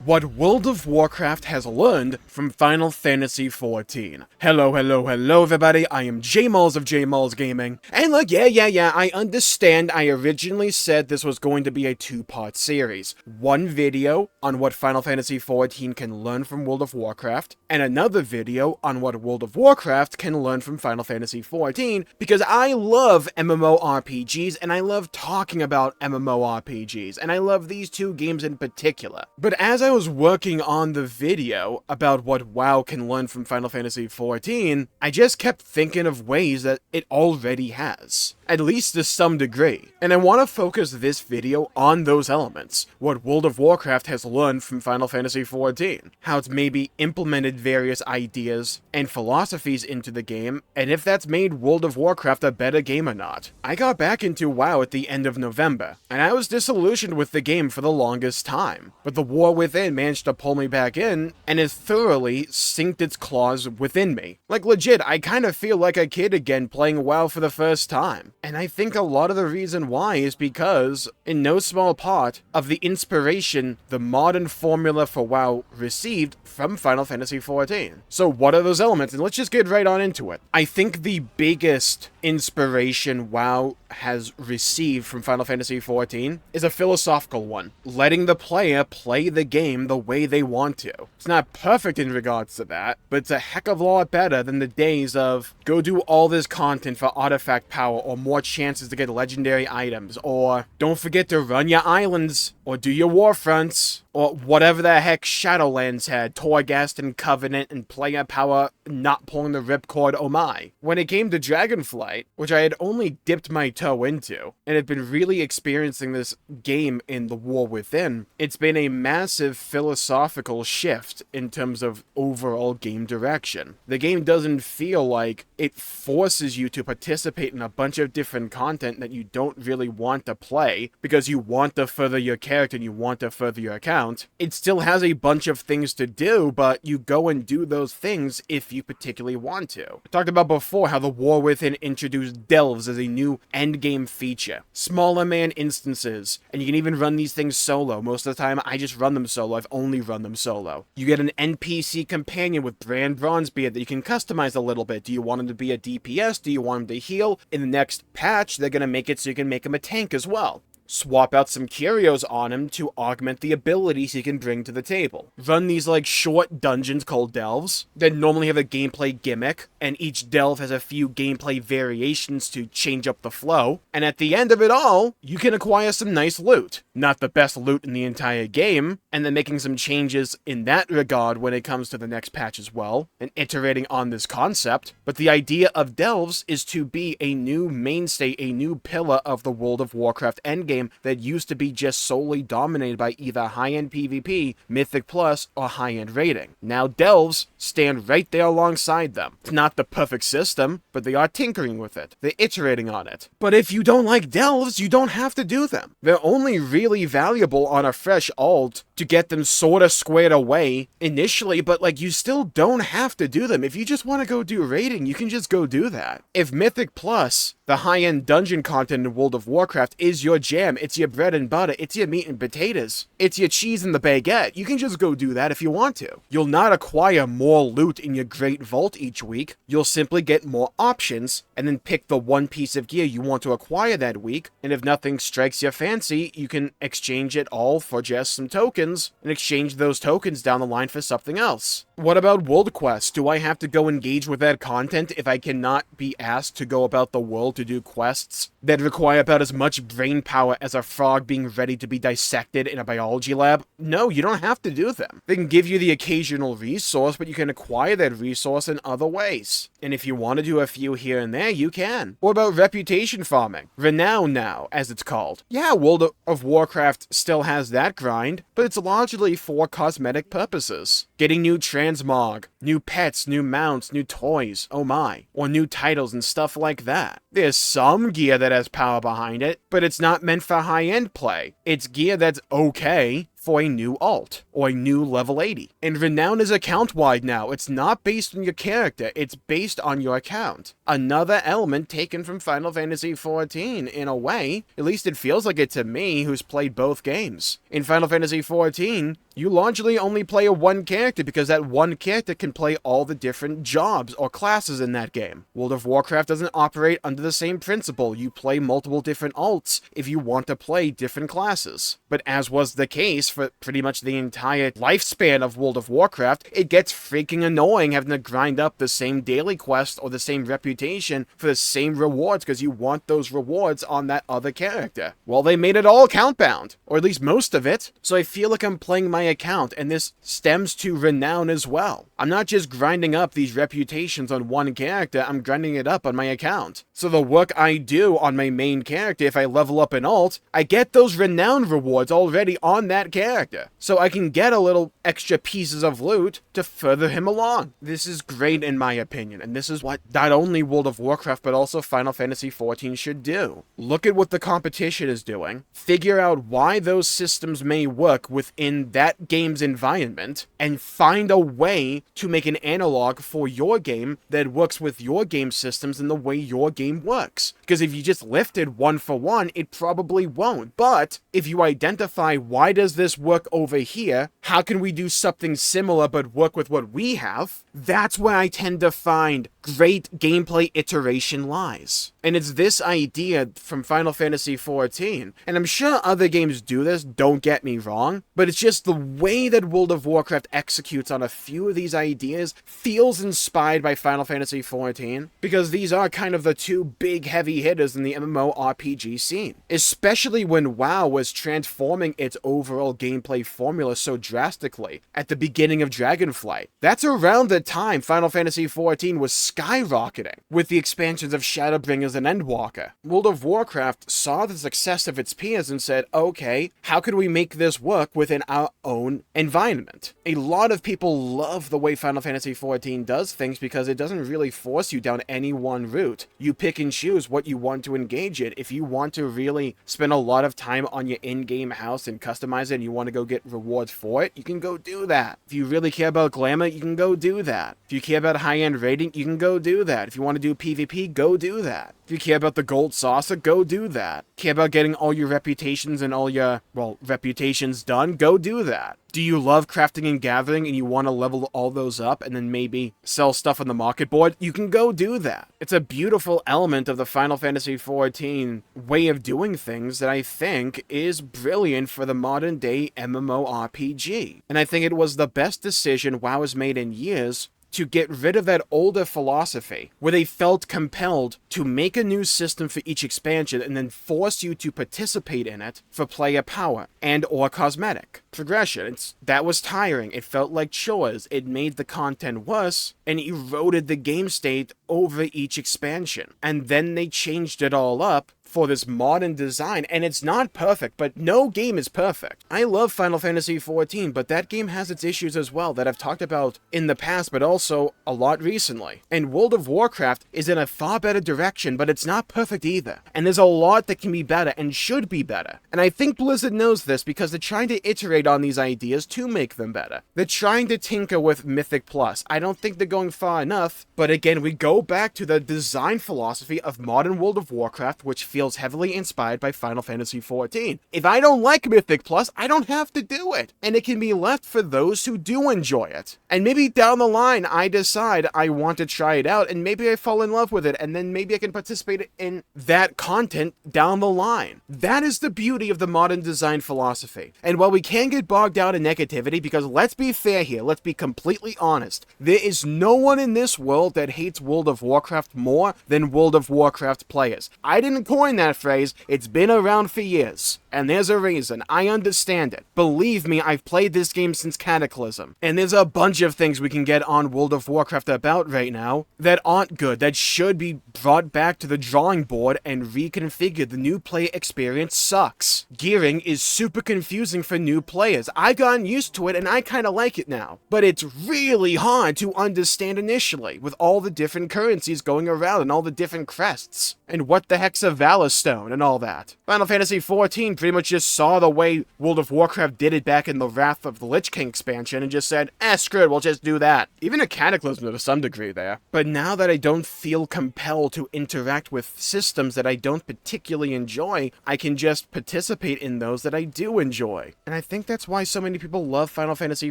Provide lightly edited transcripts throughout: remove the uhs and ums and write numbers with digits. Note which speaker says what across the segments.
Speaker 1: What World of Warcraft has learned from Final Fantasy XIV. Hello everybody, I am Jmulls of Jmulls Gaming, and look, yeah, I understand I originally said this was going to be a two-part series. One video on what Final Fantasy XIV can learn from World of Warcraft, and another video on what World of Warcraft can learn from Final Fantasy XIV, because I love MMORPGs, and I love talking about MMORPGs, and I love these two games in particular. But as I was working on the video about what WoW can learn from Final Fantasy XIV, I just kept thinking of ways that it already has, at least to some degree. And I want to focus this video on those elements, what World of Warcraft has learned from Final Fantasy XIV, how it's maybe implemented various ideas and philosophies into the game, and if that's made World of Warcraft a better game or not. I got back into WoW at the end of November, and I was disillusioned with the game for the longest time, but the war within managed to pull me back in, and it thoroughly sinked its claws within me. Like legit, I kind of feel like a kid again playing WoW for the first time. And I think a lot of the reason why is because, in no small part, of the inspiration the modern formula for WoW received from Final Fantasy XIV. So what are those elements? And let's just get right on into it. I think the biggest inspiration WoW has received from Final Fantasy XIV is a philosophical one, letting the player play the game the way they want to. It's not perfect in regards to that, but it's a heck of a lot better than the days of go do all this content for artifact power or more chances to get legendary items, or don't forget to run your islands or do your war fronts, or whatever the heck Shadowlands had, Torghast and Covenant and player power not pulling the ripcord, oh my. When it came to Dragonflight, which I had only dipped my toe into, and had been really experiencing this game in the War Within, it's been a massive philosophical shift in terms of overall game direction. The game doesn't feel like it forces you to participate in a bunch of different content that you don't really want to play, because you want to further your character and you want to further your account. It still has a bunch of things to do, but you go and do those things if you particularly want to. I talked about before how the War Within introduced delves as a new endgame feature. Smaller man instances, and you can even run these things solo. Most of the time, I just run them solo. I've only run them solo. You get an NPC companion with Brand Bronzebeard that you can customize a little bit. Do you want him to be a DPS? Do you want him to heal? In the next patch, they're going to make it so you can make him a tank as well. Swap out some curios on him to augment the abilities he can bring to the table. Run these like short dungeons called delves that normally have a gameplay gimmick, and each delve has a few gameplay variations to change up the flow. And at the end of it all, you can acquire some nice loot. Not the best loot in the entire game, and then making some changes in that regard when it comes to the next patch as well, and iterating on this concept. But the idea of delves is to be a new mainstay, a new pillar of the World of Warcraft endgame that used to be just solely dominated by either high-end PvP, Mythic Plus, or high-end raiding. Now delves stand right there alongside them. It's not the perfect system, but they are tinkering with it. They're iterating on it. But if you don't like delves, you don't have to do them. They're only really valuable on a fresh alt to get them sorta squared away initially, but like you still don't have to do them. If you just want to go do raiding, you can just go do that. If Mythic Plus, the high-end dungeon content in World of Warcraft, is your jam, it's your bread and butter, it's your meat and potatoes, it's your cheese and the baguette, you can just go do that if you want to. You'll not acquire more loot in your Great Vault each week, you'll simply get more options, and then pick the one piece of gear you want to acquire that week, and if nothing strikes your fancy, you can exchange it all for just some tokens, and exchange those tokens down the line for something else. What about world quests? Do I have to go engage with that content if I cannot be asked to go about the world to do quests that require about as much brain power as a frog being ready to be dissected in a biology lab? No, you don't have to do them. They can give you the occasional resource, but you can acquire that resource in other ways. And if you want to do a few here and there, you can. What about reputation farming? Renown now, as it's called. Yeah, World of Warcraft still has that grind, but it's largely for cosmetic purposes. Getting new transmog, new pets, new mounts, new toys, oh my, or new titles and stuff like that. There's some gear that has power behind it, but it's not meant for high-end play. It's gear that's okay for a new alt, or a new level 80. And renown is account-wide now. It's not based on your character, it's based on your account. Another element taken from Final Fantasy XIV, in a way. At least it feels like it to me, who's played both games. In Final Fantasy XIV, you largely only play a one character because that one character can play all the different jobs or classes in that game. World of Warcraft doesn't operate under the same principle. You play multiple different alts if you want to play different classes. But as was the case for pretty much the entire lifespan of World of Warcraft, it gets freaking annoying having to grind up the same daily quest or the same reputation for the same rewards because you want those rewards on that other character. Well, they made it all account-bound, or at least most of it, so I feel like I'm playing my account, and this stems to renown as well. I'm not just grinding up these reputations on one character, I'm grinding it up on my account. So the work I do on my main character, if I level up an alt, I get those renown rewards already on that character. So I can get a little extra pieces of loot to further him along. This is great in my opinion, and this is what not only World of Warcraft but also Final Fantasy XIV should do. Look at what the competition is doing, figure out why those systems may work within that game's environment, and find a way to make an analog for your game that works with your game systems and the way your game works. Because if you just lifted one for one, it probably won't. But if you identify why does this work over here, how can we do something similar but work with what we have, that's where I tend to find great gameplay iteration lies. And it's this idea from Final Fantasy XIV, and I'm sure other games do this, don't get me wrong, but it's just the way that World of Warcraft executes on a few of these ideas feels inspired by Final Fantasy XIV, because these are kind of the two big heavy hitters in the MMORPG scene. Especially when WoW was transforming its overall gameplay formula so drastically at the beginning of Dragonflight. That's around the time Final Fantasy XIV was skyrocketing with the expansions of Shadowbringers and Endwalker. World of Warcraft saw the success of its peers and said, okay, how can we make this work within our own environment? A lot of people love the way Final Fantasy XIV does things because it doesn't really force you down any one route. You pick and choose what you want to engage in. If you want to really spend a lot of time on your in-game house and customize it and you want to go get rewards for it, you can go do that. If you really care about glamour, you can go do that. If you care about high-end rating, you can go do that. If you want to do PvP, go do that. If you care about the gold saucer, go do that. Care about getting all your reputations and all your, well, reputations done, go do that. Do you love crafting and gathering and you want to level all those up and then maybe sell stuff on the market board? You can go do that. It's a beautiful element of the Final Fantasy XIV way of doing things that I think is brilliant for the modern day MMORPG. And I think it was the best decision WoW has made in years to get rid of that older philosophy where they felt compelled to make a new system for each expansion and then force you to participate in it for player power and or cosmetic progression. That was tiring. It felt like chores. It made the content worse and eroded the game state over each expansion. And then they changed it all up for this modern design, and it's not perfect, but no game is perfect. I love Final Fantasy XIV, but that game has its issues as well that I've talked about in the past, but also a lot recently. And World of Warcraft is in a far better direction, but it's not perfect either. And there's a lot that can be better and should be better. And I think Blizzard knows this because they're trying to iterate on these ideas to make them better. They're trying to tinker with Mythic Plus. I don't think they're going far enough, but again, we go back to the design philosophy of modern World of Warcraft, which feels heavily inspired by Final Fantasy XIV. If I don't like Mythic Plus, I don't have to do it. And it can be left for those who do enjoy it. And maybe down the line, I decide I want to try it out, and maybe I fall in love with it, and then maybe I can participate in that content down the line. That is the beauty of the modern design philosophy. And while we can get bogged down in negativity, because let's be fair here, let's be completely honest, there is no one in this world that hates World of Warcraft more than World of Warcraft players. I didn't coin that phrase, it's been around for years. And there's a reason. I understand it. Believe me, I've played this game since Cataclysm. And there's a bunch of things we can get on World of Warcraft about right now that aren't good, that should be brought back to the drawing board and reconfigured. The new player experience sucks. Gearing is super confusing for new players. I've gotten used to it and I kinda like it now. But it's really hard to understand initially, with all the different currencies going around and all the different crests. And what the heck's a Valor Stone and all that. Final Fantasy XIV pretty much just saw the way World of Warcraft did it back in the Wrath of the Lich King expansion and just said, screw it, we'll just do that. Even a Cataclysm to some degree there. But now that I don't feel compelled to interact with systems that I don't particularly enjoy, I can just participate in those that I do enjoy. And I think that's why so many people love Final Fantasy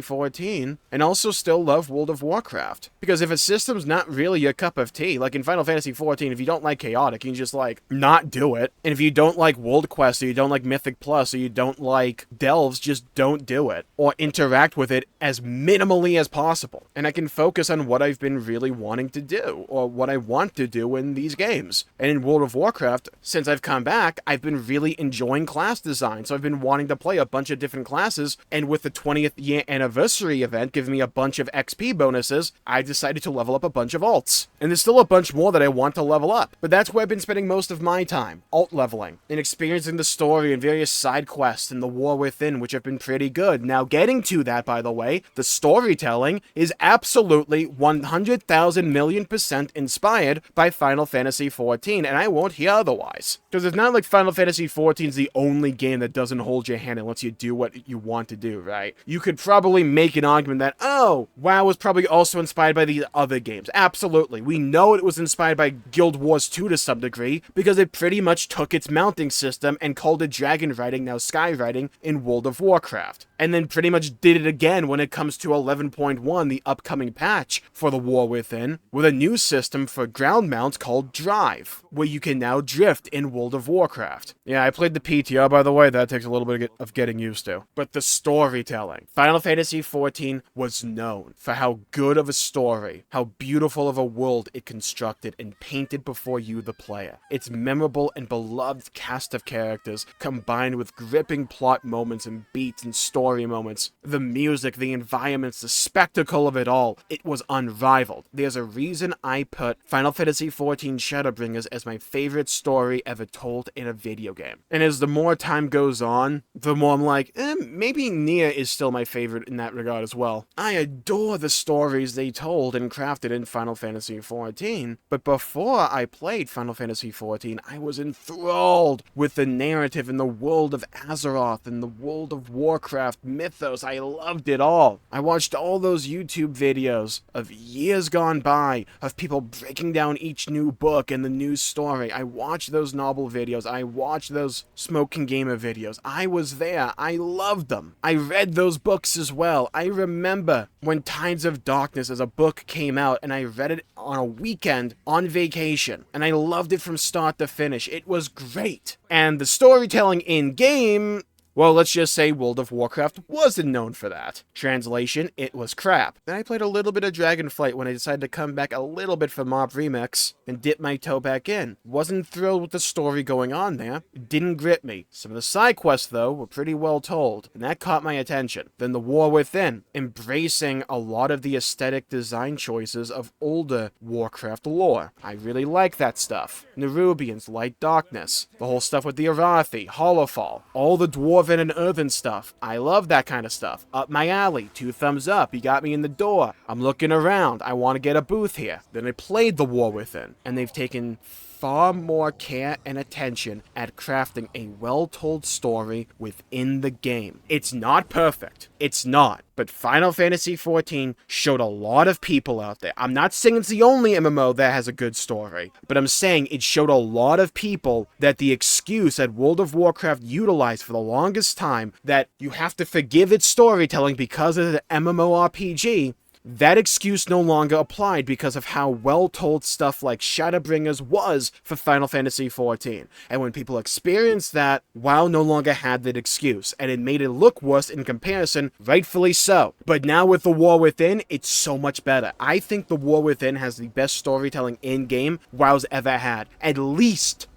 Speaker 1: XIV and also still love World of Warcraft. Because if a system's not really your cup of tea, like in Final Fantasy XIV, if you don't like Chaotic, you can just like not do it. And if you don't like World Quest, or you don't like Mythic Plus, or you don't like Delves, just don't do it. Or interact with it as minimally as possible. And I can focus on what I've been really wanting to do, or what I want to do in these games. And in World of Warcraft, since I've come back, I've been really enjoying class design. So I've been wanting to play a bunch of different classes, and with the 20th year anniversary event giving me a bunch of XP bonuses, I decided to level up a bunch of alts. And there's still a bunch more that I want to level up. But that's where I've been spending most of my time, alt leveling, and experiencing the story and various side quests and the War Within, which have been pretty good. Now getting to that, by the way, the storytelling is absolutely 100,000,000,000% inspired by Final Fantasy XIV, and I won't hear otherwise. Because it's not like Final Fantasy XIV is the only game that doesn't hold your hand and lets you do what you want to do, right? You could probably make an argument that, oh, WoW was probably also inspired by these other games. Absolutely. We know it was inspired by Guild Wars 2 to some degree, because it pretty much took its mounting system and called it Dragon Riding, now Sky Riding, in World of Warcraft. And then pretty much did it again when it comes to 11.1, the upcoming patch for the War Within, with a new system for ground mounts called Drive, where you can now drift in World of Warcraft. Yeah, I played the PTR, by the way. That takes a little bit of getting used to. But the storytelling. Final Fantasy XIV was known for how good of a story, how beautiful of a world it constructed and painted before you, the player. Its memorable and beloved cast of characters, combined with gripping plot moments and beats and story moments. The music, the environments, the spectacle of it all. It was unrivaled. There's a reason I put Final Fantasy XIV Shadowbringers as my favorite story ever told in a video game. And as the more time goes on, the more I'm like, maybe Nier is still my favorite in that regard as well. I adore the stories they told and crafted in Final Fantasy XIV, but before I played Final Fantasy XIV, I was enthralled with the narrative and the world of Azeroth and the World of Warcraft mythos. I loved it all. I watched all those YouTube videos of years gone by of people breaking down each new book and the new story. I watched those novel videos. I watched those Smoking Gamer videos. I was there. I loved them. I read those books as well. I remember when Tides of Darkness as a book came out, and I read it on a weekend on vacation, and I loved it from start to finish. It was great. And the storytelling in-game, well, let's just say World of Warcraft wasn't known for that. Translation, it was crap. Then I played a little bit of Dragonflight when I decided to come back a little bit for Mob Remix and dip my toe back in. Wasn't thrilled with the story going on there. It didn't grip me. Some of the side quests, though, were pretty well told, and that caught my attention. Then the War Within, embracing a lot of the aesthetic design choices of older Warcraft lore. I really like that stuff. Nerubians, Light Darkness, the whole stuff with the Arathi, Hollowfall, all the Dwarven and Earthen stuff. I love that kind of stuff. Up my alley. 2 thumbs up. You got me in the door. I'm looking around. I want to get a booth here. Then I played the War Within, and they've taken far more care and attention at crafting a well-told story within the game. It's not perfect. It's not. But Final Fantasy XIV showed a lot of people out there. I'm not saying it's the only MMO that has a good story, but I'm saying it showed a lot of people that the excuse that World of Warcraft utilized for the longest time, that you have to forgive its storytelling because of the MMORPG, that excuse no longer applied because of how well-told stuff like Shadowbringers was for Final Fantasy XIV. And when people experienced that, WoW no longer had that excuse, and it made it look worse in comparison, rightfully so. But now with the War Within, it's so much better. I think the War Within has the best storytelling in-game WoW's ever had. At least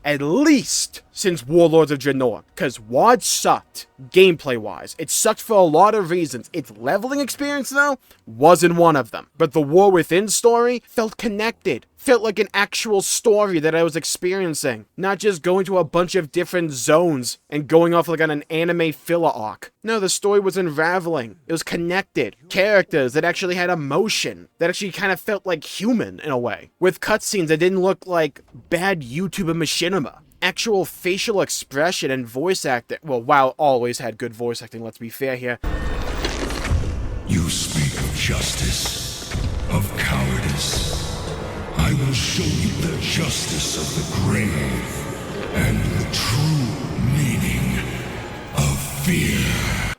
Speaker 1: since Warlords of Draenor, because WoD sucked, gameplay-wise. It sucked for a lot of reasons. Its leveling experience, though, wasn't one of them. But the War Within story felt connected. Felt like an actual story that I was experiencing, not just going to a bunch of different zones and going off like on an anime filler arc. No, the story was unraveling. It was connected. Characters that actually had emotion, that actually kind of felt like human in a way, with cutscenes that didn't look like bad YouTuber machinima. actual facial expression and voice acting. Well, WoW always had good voice acting, let's be fair here.
Speaker 2: You speak of justice, of cowardice. I will show you the justice of the grave and the true meaning of fear.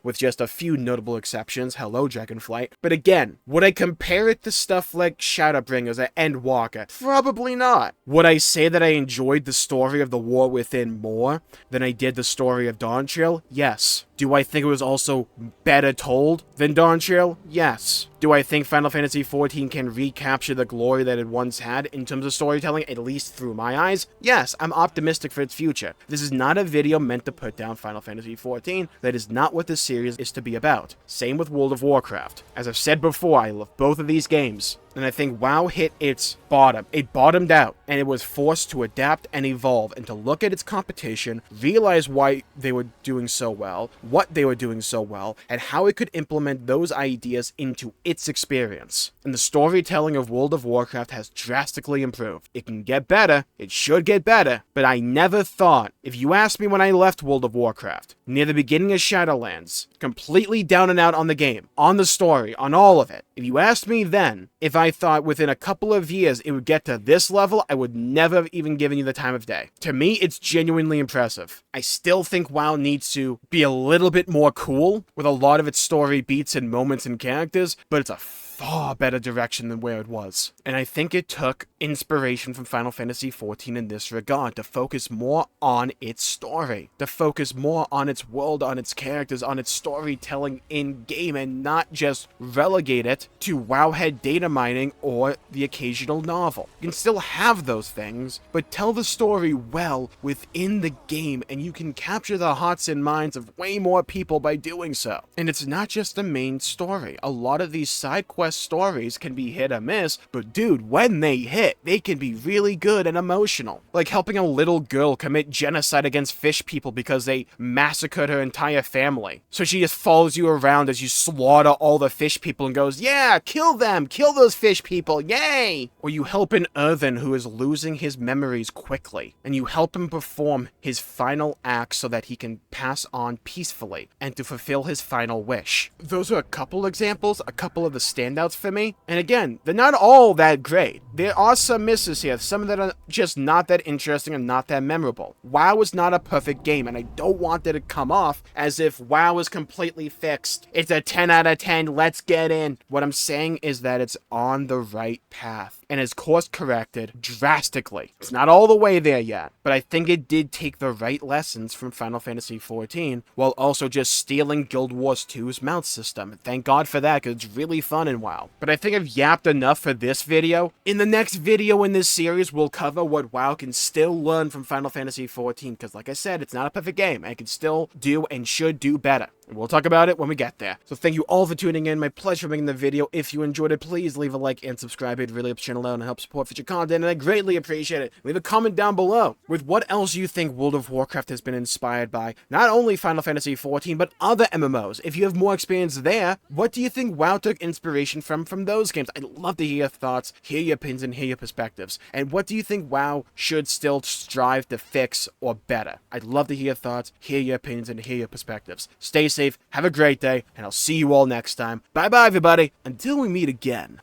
Speaker 1: With just a few notable exceptions. Hello, Dragonflight. But again, would I compare it to stuff like Shadowbringers or Endwalker? Probably not. Would I say that I enjoyed the story of the War Within more than I did the story of Dawntrail? Yes. Do I think it was also better told than Dawntrail? Yes. Do I think Final Fantasy XIV can recapture the glory that it once had in terms of storytelling, at least through my eyes? Yes, I'm optimistic for its future. This is not a video meant to put down Final Fantasy XIV. That is not what this series is to be about. Same with World of Warcraft. As I've said before, I love both of these games. And I think WoW hit its bottom. It bottomed out, and it was forced to adapt and evolve, and to look at its competition, realize why they were doing so well, what they were doing so well, and how it could implement those ideas into its experience. And the storytelling of World of Warcraft has drastically improved. It can get better, it should get better, but I never thought, if you asked me when I left World of Warcraft, near the beginning of Shadowlands, completely down and out on the game, on the story, on all of it, if you asked me then, if I thought within a couple of years it would get to this level, I would never have even given you the time of day. To me, it's genuinely impressive. I still think WoW needs to be a little bit more cool with a lot of its story beats and moments and characters, but it's a far better direction than where it was. And I think it took inspiration from Final Fantasy XIV in this regard, to focus more on its story, to focus more on its world, on its characters, on its storytelling in-game, and not just relegate it to Wowhead data mining or the occasional novel. You can still have those things, but tell the story well within the game, and you can capture the hearts and minds of way more people by doing so. And it's not just the main story. A lot of these side quests stories can be hit or miss, but dude, when they hit, they can be really good and emotional. Like helping a little girl commit genocide against fish people because they massacred her entire family. So she just follows you around as you slaughter all the fish people and goes, yeah, kill them, kill those fish people, yay! Or you help an earthen who is losing his memories quickly, and you help him perform his final act so that he can pass on peacefully and to fulfill his final wish. Those are a couple examples, a couple of the standouts for me. And again, they're not all that great. There are some misses here, some that are just not that interesting and not that memorable. WoW is not a perfect game, and I don't want it to come off as if WoW is completely fixed. It's a 10 out of 10, let's get in. What I'm saying is that it's on the right path and is course corrected drastically. It's not all the way there yet, but I think it did take the right lessons from Final Fantasy XIV while also just stealing Guild Wars 2's mount system. Thank God for that, because it's really fun in WoW. But I think I've yapped enough for this video. In the next video in this series, we'll cover what WoW can still learn from Final Fantasy XIV, because like I said, it's not a perfect game, and it can still do and should do better. And we'll talk about it when we get there. So thank you all for tuning in. My pleasure making the video. If you enjoyed it, please leave a like and subscribe. It really helps the channel out and helps support future content, and I greatly appreciate it. Leave a comment down below with what else you think World of Warcraft has been inspired by. Not only Final Fantasy XIV, but other MMOs. If you have more experience there, what do you think WoW took inspiration from those games? I'd love to hear your thoughts, hear your opinions, and hear your perspectives. And what do you think WoW should still strive to fix or better? I'd love to hear your thoughts, hear your opinions, and hear your perspectives. Stay safe, have a great day, and I'll see you all next time. Bye-bye, everybody, until we meet again.